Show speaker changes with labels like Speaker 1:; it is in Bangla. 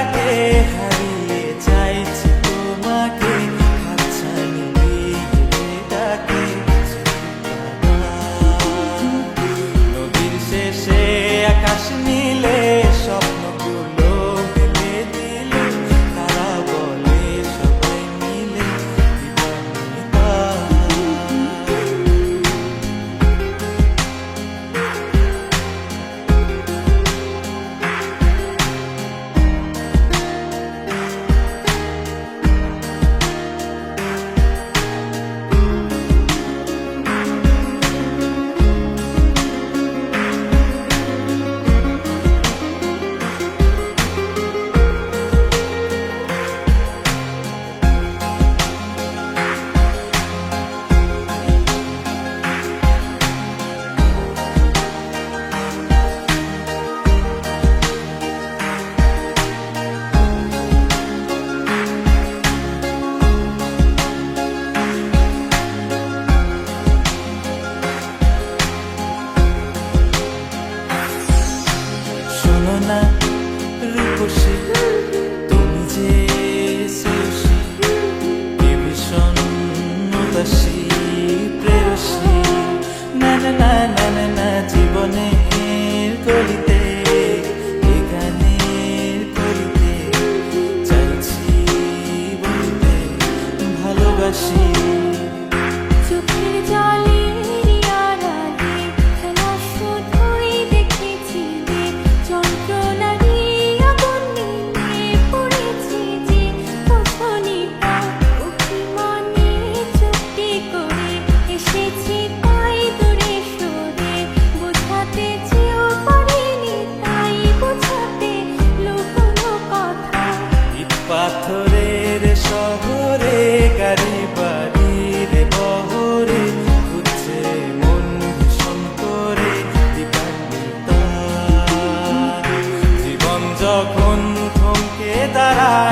Speaker 1: ডাকে হারিয়ে চাইছি তোমাকে, হাতছানি দিয়ে ডাকে নদীর শেষে আকাশ নীলে স্বপ্নগুলো মেলে দিলে, তারা বলে সবাই মিলে দিবানিতা। শোনো না রূপসী, তুমি যে শ্রেয়সী, কে ভীষণ উদাসী প্রেয়সী, না না না না না না জীবনের গলিতে এ গানের কলিতে চাইছি বলতে ভালোবাসি।
Speaker 2: চোখের জলের আড়ালে খেলা শুধুই দেখেছি যে, যন্ত্রণারই আগুন নিয়ে পড়েছি যে, বোঝনি তা অভিমানে চুক্তি করে এসেছি তাই দূরে সরে, বোঝাতে চেয়েও পারিনি তাই বোঝাতে লুকোনো কথা।
Speaker 1: ইট পাথরের শহরে গাড়ি বাড়ির বহরে খুঁজছে মন ভীষণ করে দিবানিতা। জীবন যখন থমকে দাঁড়ায়